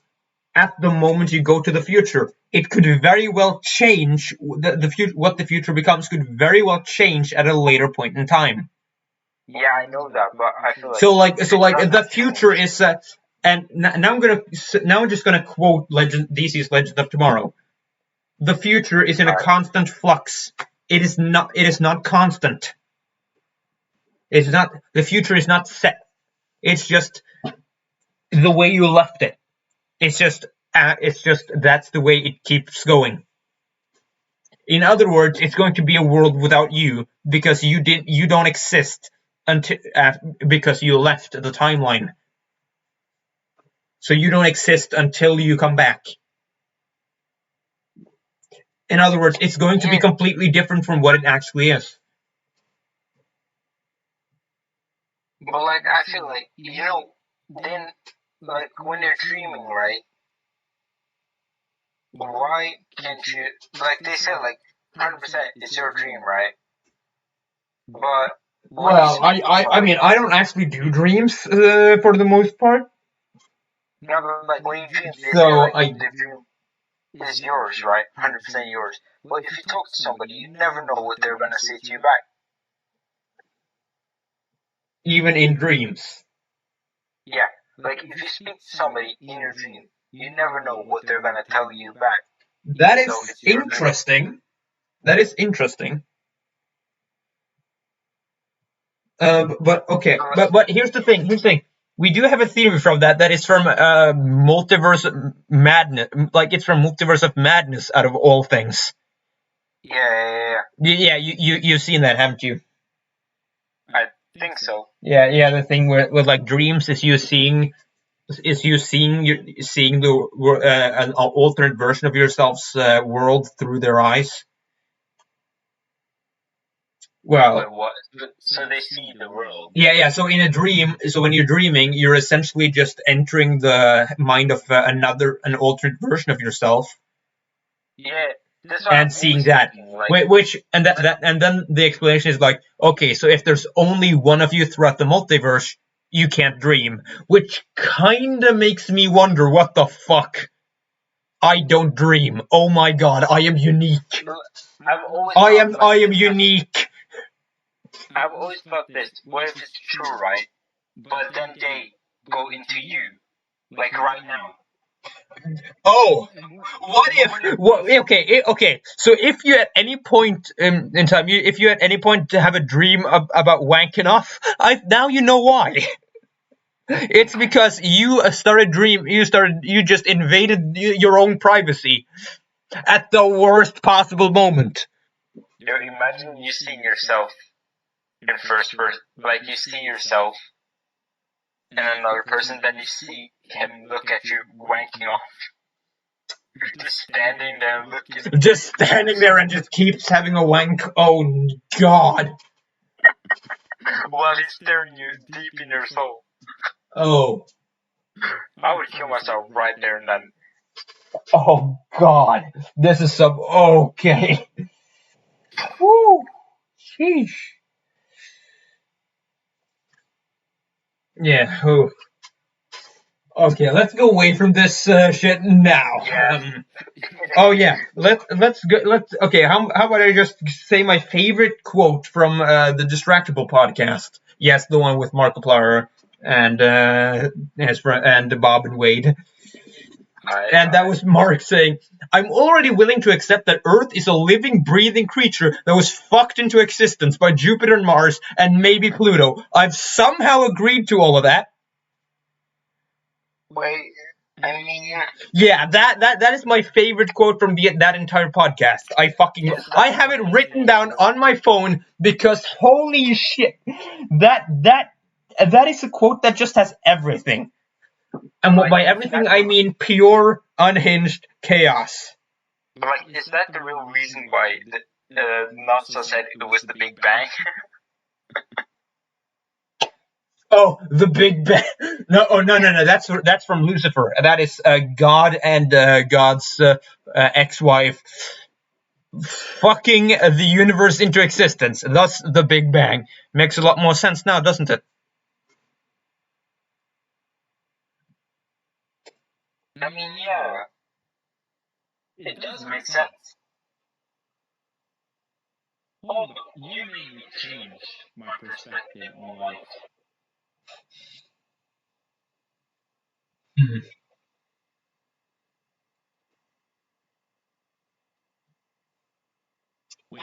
at the moment you go to the future. It could very well change. The future, what the future becomes, could very well change at a later point in time. Yeah, I know that, but I feel like the future is. And now I'm just gonna quote DC's Legend of Tomorrow. The future is in a constant flux. It is not constant. It's not. The future is not set. It's just the way you left it. It's just that's the way it keeps going. In other words, it's going to be a world without you because you don't exist until because you left the timeline. So you don't exist until you come back. In other words, it's going to be completely different from what it actually is. But, like, I feel like, then, like, when they're dreaming, right? Why can't you, like, they said, like, 100% it's your dream, right? But, well, I mean, I don't actually do dreams for the most part. No, but, like, when you dream, So the dream is yours, right? 100% yours. But if you talk to somebody, you never know what they're gonna say to you back. Even in dreams. Yeah, like, if you speak to somebody in your dream, you never know what they're gonna tell you back. That is interesting. That is interesting. But okay, but here's the thing. We do have a theory from that is from multiverse madness. Like, it's from Multiverse of Madness, out of all things. Yeah. Yeah, you've seen that, haven't you? I think so. Yeah. The thing with like dreams is you seeing an alternate version of yourself's world through their eyes. Well, wait, what? So they see the world. Yeah. So in a dream, when you're dreaming, you're essentially just entering the mind of an alternate version of yourself. Yeah. And seeing that, and then the explanation is like, okay, so if there's only one of you throughout the multiverse, you can't dream, which kinda makes me wonder, what the fuck? I don't dream. Oh my god, I am unique. I am unique. I've always thought this. What if it's true, right? But then they go into you, like right now. Oh, what if? Okay. So if you at any point in time, if you at any point have a dream about wanking off, now you know why. It's because you you just invaded your own privacy at the worst possible moment. Imagine you seeing yourself in first person, like you see yourself and another person, then you see him look at you wanking off. Just standing there looking. Just standing there and just keeps having a wank. Oh god. While he's staring you deep in your soul. Oh. I would kill myself right there and then. Oh god. This is some okay. Woo. Sheesh. Yeah. Ooh. Okay, let's go away from this shit now. Yeah. Oh yeah, let's go. Okay. How about I just say my favorite quote from the Distractable podcast? Yes, the one with Markiplier and his friend and Bob and Wade. And that was Mark saying, "I'm already willing to accept that Earth is a living, breathing creature that was fucked into existence by Jupiter and Mars and maybe Pluto. I've somehow agreed to all of that." Wait, I mean... Yeah, that is my favorite quote from that entire podcast. I have it written down on my phone because holy shit, that is a quote that just has everything. And by everything I mean pure, unhinged chaos. Like, is that the real reason why NASA said it was the Big Bang? Oh, the Big Bang. No, oh no. That's from Lucifer. That is God and God's ex-wife fucking the universe into existence. Thus, the Big Bang makes a lot more sense now, doesn't it? I mean, yeah, it does make sense. Hold on, you made me change my perspective on life. Mhm. Wait,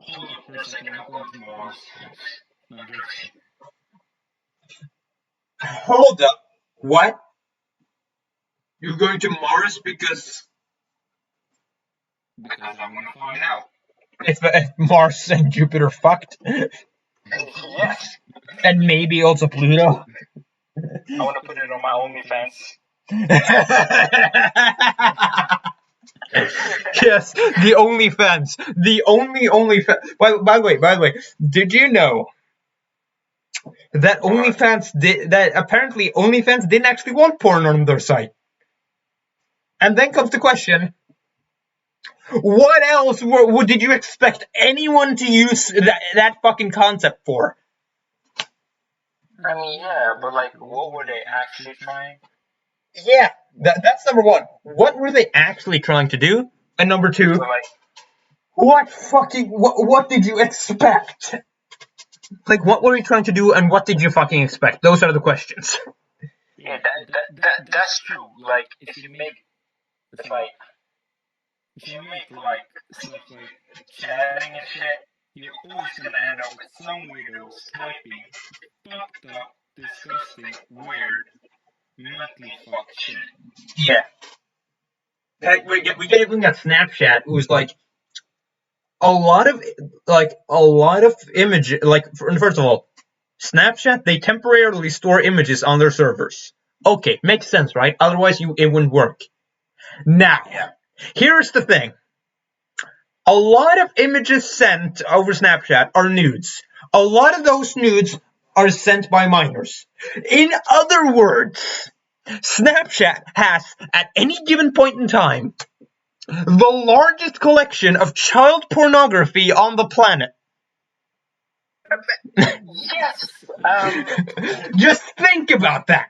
hold on for a second. I'm going to Mars. No, I'm joking. Hold up. What? You're going to Mars because Because I want to find out. if Mars and Jupiter fucked, Yes, and maybe also Pluto. I want to put it on my OnlyFans. Yes, the OnlyFans. The only OnlyFans. By the way, did you know that apparently OnlyFans didn't actually want porn on their site? And then comes the question: what else did you expect anyone to use that fucking concept for? I mean, yeah, but like, what were they actually trying? Yeah, that's number one. What were they actually trying to do? And number two, So, like, what did you expect? Like, what were we trying to do, and what did you fucking expect? Those are the questions. yeah, that's true. Like, if you make like stuff like chatting and shit, you're always gonna end up with some weirdos typing fucked up, disgusting, weird, mentally fucked shit. Yeah. Heck, we get even got Snapchat. It was like a lot of image. Like, first of all, Snapchat, they temporarily store images on their servers. Okay, makes sense, right? Otherwise, it wouldn't work. Now, here's the thing. A lot of images sent over Snapchat are nudes. A lot of those nudes are sent by minors. In other words, Snapchat has, at any given point in time, the largest collection of child pornography on the planet. Yes. Just think about that.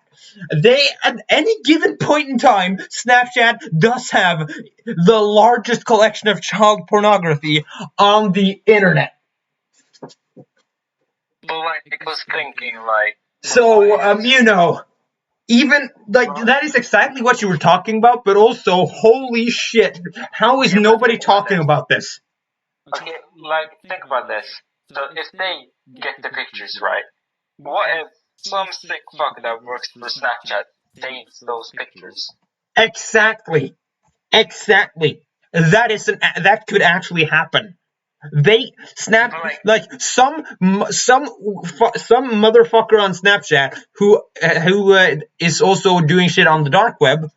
At any given point in time, Snapchat does have the largest collection of child pornography on the internet. But like, I was thinking, like, So, even like that is exactly what you were talking about, but also, holy shit, how is nobody talking about this? okay, like, think about this. So if they get the pictures right, what if some sick fuck that works for Snapchat saves those pictures? Exactly. That could actually happen. They snap like some motherfucker on Snapchat who is also doing shit on the dark web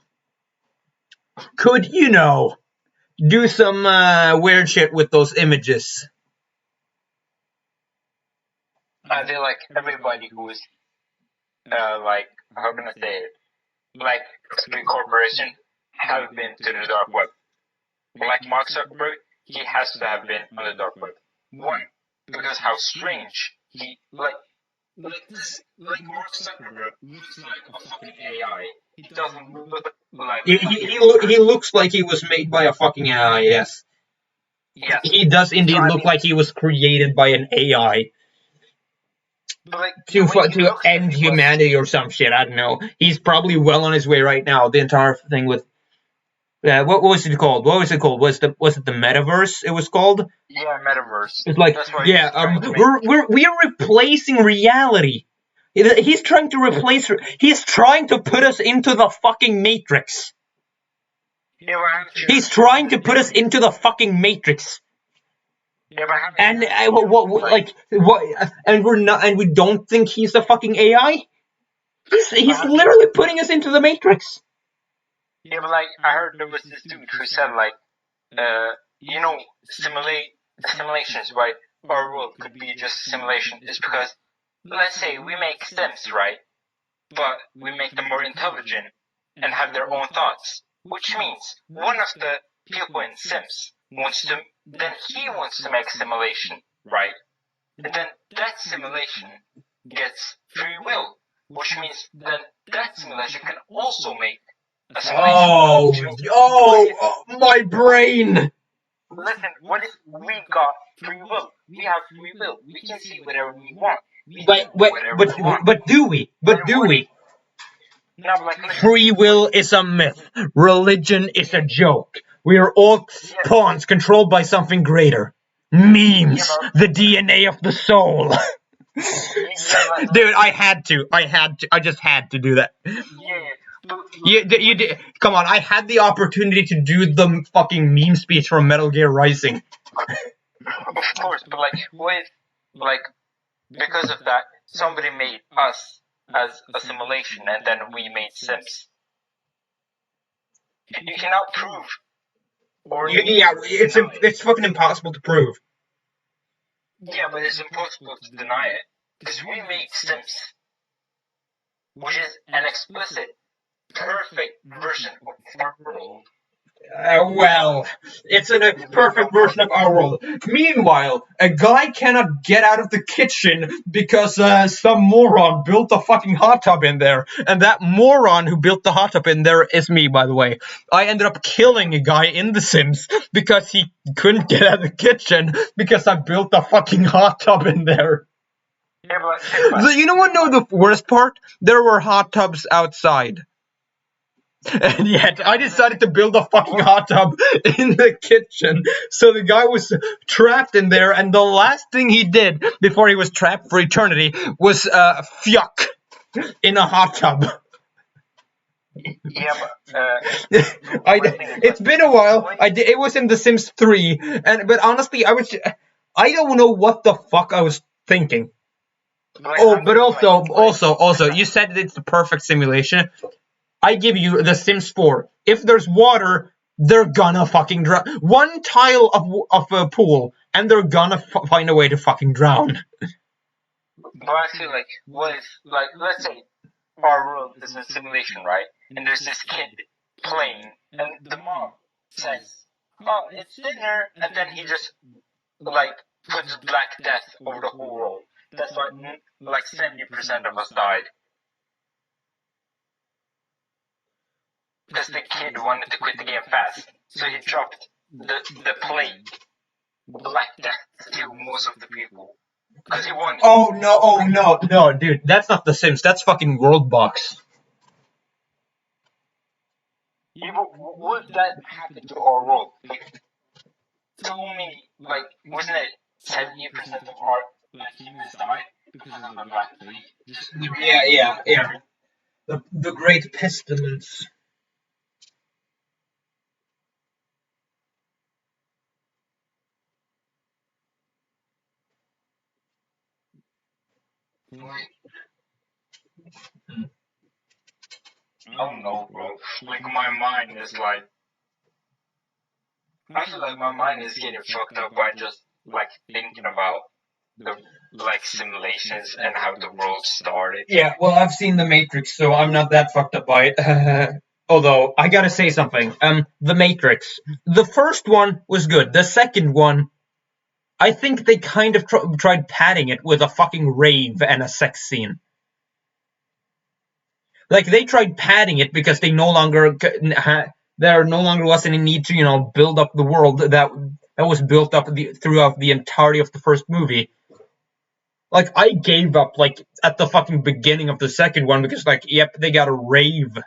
could do some weird shit with those images. I feel like everybody who's like, how can I say it, like a big corporation have been to the dark web. Like Mark Zuckerberg, he has to have been on the dark web. One, because how strange he like Mark Zuckerberg looks like a fucking AI. He doesn't look like He looks like he was made by a fucking AI. Yes. Yes. He does indeed look like he was created by an AI. To end humanity or some shit. I don't know. He's probably well on his way right now. The entire thing with what was it called? Was it the metaverse? It was called. Yeah, metaverse. It's like we're replacing reality. He's trying to replace. He's trying to put us into the fucking matrix. Yeah, he's trying to put us into the fucking matrix. Yeah, and we're not, and we don't think he's a fucking AI. He's literally putting us into the matrix. Yeah, but like I heard there was this dude who said like, simulations, right? our world could be just a simulation is because, let's say we make Sims, right? But we make them more intelligent and have their own thoughts, which means one of the people in Sims wants to make a simulation, right? And then that simulation gets free will, which means then that simulation can also make a simulation. My brain! Listen, what if we got free will? We have free will. We can see whatever we want. But do we? No, but like, Free will is a myth. Religion is a joke. We are all pawns controlled by something greater. Memes, the DNA of the soul. Dude, I just had to do that. You did. Come on, I had the opportunity to do the fucking meme speech from Metal Gear Rising. Of course, but like, what if, like, because of that, somebody made us as a simulation, and then we made Sims. You cannot prove. It's fucking impossible to prove. Yeah, but it's impossible to deny it. Because we made Sims. Which is an explicit, perfect version of our world. Well, it's a perfect version of our world. Meanwhile, a guy cannot get out of the kitchen because some moron built a fucking hot tub in there. And that moron who built the hot tub in there is me, by the way. I ended up killing a guy in The Sims because he couldn't get out of the kitchen because I built a fucking hot tub in there. Yeah, but You know what? No, the worst part? There were hot tubs outside. And yet, I decided to build a fucking hot tub in the kitchen. So the guy was trapped in there, and the last thing he did before he was trapped for eternity was fuck in a hot tub. Yeah, but it's been a while. It was in The Sims 3, but honestly, I don't know what the fuck I was thinking. But also, you said it's the perfect simulation. I give you The Sims 4. If there's water, they're gonna fucking drown. One tile of a pool, and they're gonna find a way to fucking drown. But I feel like, what if, like, let's say our world is a simulation, right? And there's this kid playing, and the mom says, "Oh, it's dinner," and then he just, like, puts Black Death over the whole world. That's why, like, 70% of us died. Because the kid wanted to quit the game fast, so he dropped the plague, Black Death, to kill most of the people. Because he wanted. No, dude, that's not The Sims. That's fucking Worldbox. Yeah, but would that happen to our world? Like, so many, like, wasn't it 70% of our humans died because of the Black Plague? Yeah. The Great Pestilence. I don't know, bro. Like, my mind is like, I feel like my mind is getting fucked up by just, like, thinking about the, like, simulations and how the world started. Yeah, well, I've seen The Matrix, so I'm not that fucked up by it. Although, I gotta say something. The Matrix. The first one was good. The second one, I think they kind of tried padding it with a fucking rave and a sex scene. Like, they tried padding it because they there no longer was any need to, build up the world that was built up throughout the entirety of the first movie. Like, I gave up, like, at the fucking beginning of the second one because, like, yep, they got a rave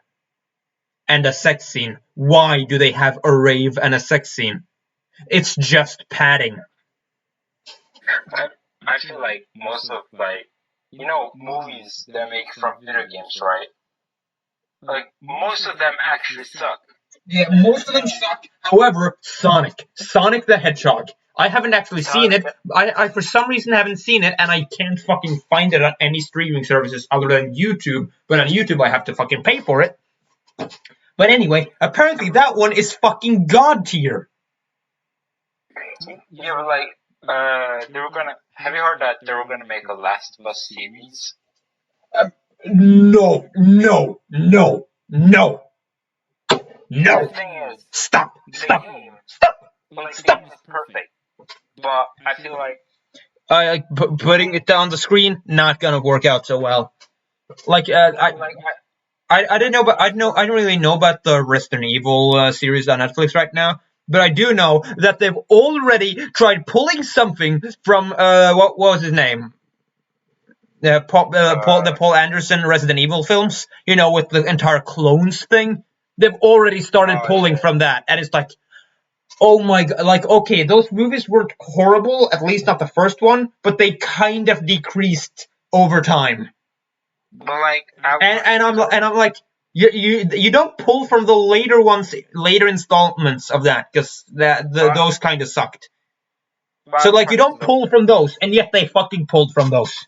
and a sex scene. Why do they have a rave and a sex scene? It's just padding. I feel like most of, like, movies they make from video games, right? Like, most of them actually suck. Yeah, most of them suck. However, Sonic the Hedgehog. I haven't actually seen it. I for some reason haven't seen it, and I can't fucking find it on any streaming services other than YouTube. But on YouTube, I have to fucking pay for it. But anyway, apparently that one is fucking god tier. Yeah, but, like, they were gonna. Have you heard that they were gonna make a Last of Us series? No. The thing is, Stop. the game, the game is perfect, but I feel like Putting it down the screen, not gonna work out so well. Like, I didn't know, but I don't really know about the Resident Evil series on Netflix right now. But I do know that they've already tried pulling something from what was his name? The Paul Anderson Resident Evil films. You know, with the entire clones thing. They've already started pulling from that, and it's like, oh my god! Like, okay, those movies weren't horrible, at least not the first one, but they kind of decreased over time. But like, I'm like, you don't pull from the later installments of that, because those kind of sucked. So like, you don't pull from those, and yet they fucking pulled from those.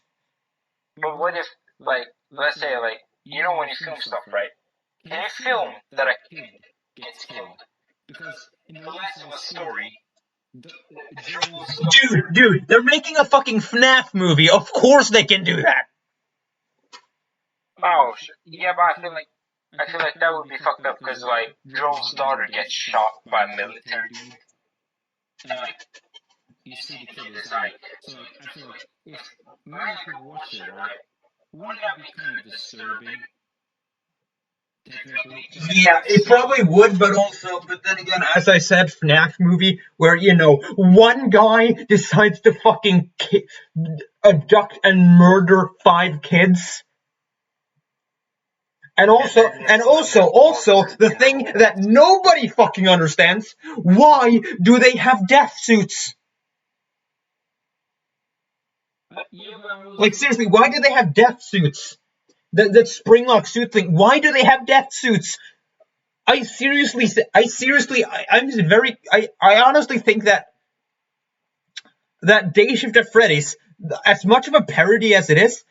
But what if, like, let's say, like, you know when you film stuff, right? Can you film that a kid gets killed? Because in the Last of Us story, dude, they're making a fucking FNAF movie. Of course they can do that. Oh, yeah, but I feel like that would be fucked up because, like, Joel's daughter gets shot by a military dude. And, like, you see the kid is dying. So, like, I feel like if Mary could watch it, right, wouldn't that be kind of disturbing? Yeah, it probably would, but then again, as I said, FNAF movie where, you know, one guy decides to fucking abduct and murder 5 kids. And also, the thing that nobody fucking understands, why do they have death suits? Like, seriously, why do they have death suits? That Springlock suit thing, why do they have death suits? I honestly think that Day Shift at Freddy's, as much of a parody as it is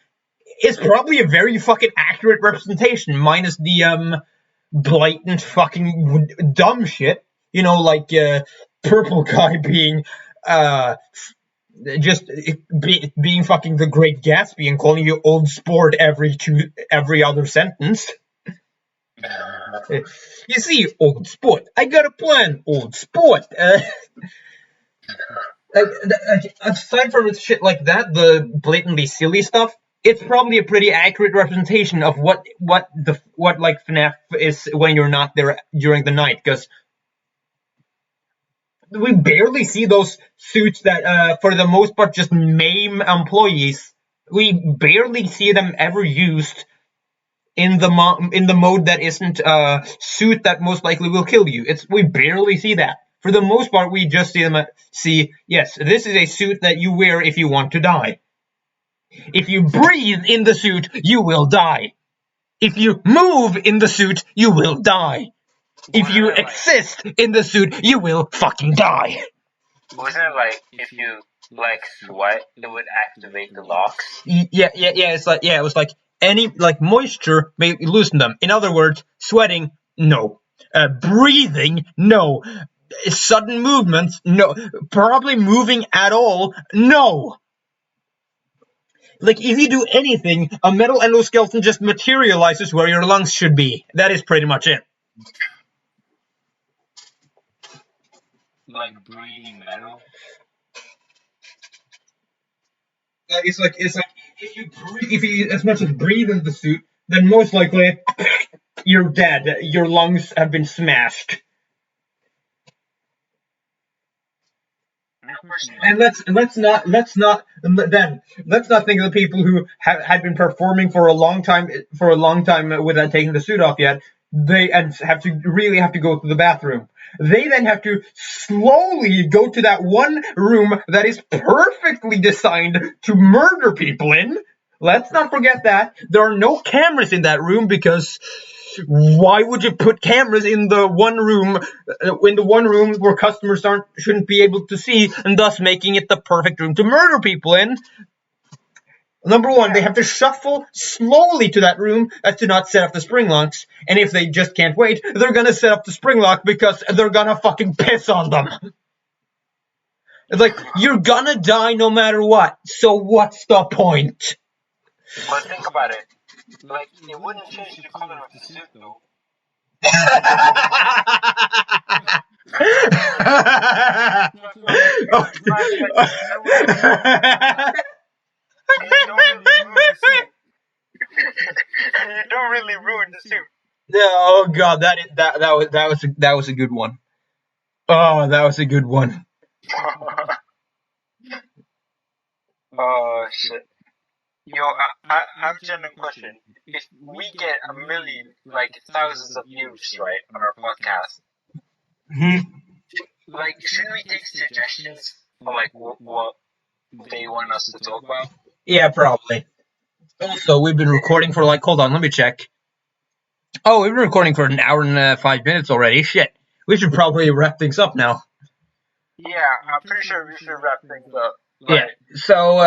probably a very fucking accurate representation, minus the blatant fucking dumb shit. You know, like Purple Guy being just being fucking the Great Gatsby and calling you old sport every other sentence. You see, old sport, I got a plan, old sport. Aside from shit like that, the blatantly silly stuff, it's probably a pretty accurate representation of what like FNAF is when you're not there during the night, because we barely see those suits that, for the most part, just maim employees. We barely see them ever used in the mode that isn't a suit that most likely will kill you. We barely see that. For the most part, we just see yes, this is a suit that you wear if you want to die. If you breathe in the suit, you will die. If you move in the suit, you will die. If you exist in the suit, you will fucking die. Wasn't it like if you like sweat, it would activate the locks? Yeah. It was like any moisture may loosen them. In other words, sweating, no. Breathing, no. Sudden movements, no. Probably moving at all, no. Like, if you do anything, a metal endoskeleton just materializes where your lungs should be. That is pretty much it. Like breathing metal? It's like if you as much as breathe in the suit, then most likely you're dead. Your lungs have been smashed. And let's not think of the people who had been performing for a long time without taking the suit off yet. They have to go to the bathroom. They then have to slowly go to that one room that is perfectly designed to murder people in. Let's not forget that. There are no cameras in that room, because why would you put cameras in the one room where customers shouldn't be able to see, and thus making it the perfect room to murder people in? Number one, they have to shuffle slowly to that room as to not set up the spring locks. And if they just can't wait, they're gonna set up the spring lock because they're gonna fucking piss on them. It's like, you're gonna die no matter what, so what's the point? But think about it. Like, it wouldn't change the color of the suit, though. You don't really ruin the suit. Oh god, that was a good one. Oh, that was a good one. Oh shit. Yo, I have a genuine question. If we get a million, like thousands of views, right, on our podcast, like, should we take suggestions for like what they want us to talk about? Yeah, probably. Also, we've been recording for like, hold on, let me check. Oh, we've been recording for an hour and 5 minutes already. Shit. We should probably wrap things up now. Yeah, I'm pretty sure we should wrap things up. Yeah. So,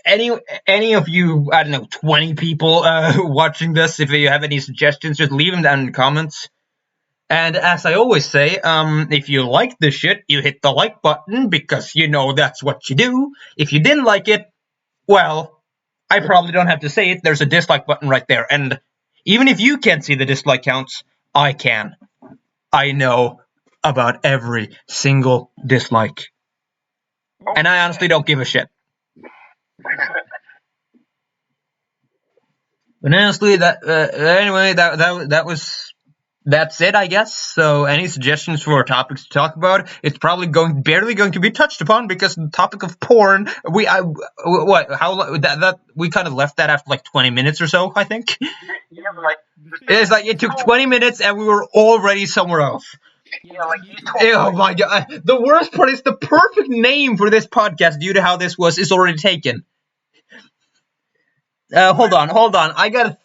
any of you, I don't know, 20 people watching this, if you have any suggestions, just leave them down in the comments. And as I always say, if you like this shit, you hit the like button because you know that's what you do. If you didn't like it, well, I probably don't have to say it. There's a dislike button right there. And even if you can't see the dislike counts, I can. I know about every single dislike. And I honestly don't give a shit. But honestly, anyway, that's it, I guess. So, any suggestions for topics to talk about? It's probably barely going to be touched upon because the topic of porn. We kind of left that after like 20 minutes or so, I think. Yeah, like, It's like it took 20 minutes and we were already somewhere else. Yeah, like oh my god! The worst part is the perfect name for this podcast, due to how this is already taken. Hold on. I'm gonna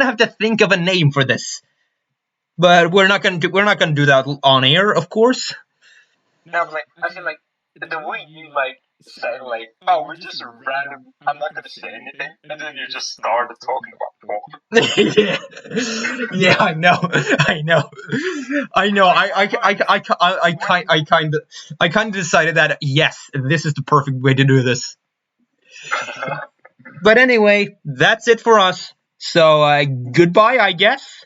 have to think of a name for this, but we're not gonna do that on air, of course. No, like, I feel like the way you like say like, oh, we're just a random. I'm not gonna say anything, and then you just started talking about porn. Yeah, I know. I kind of decided that yes, this is the perfect way to do this. But anyway, that's it for us. So goodbye, I guess.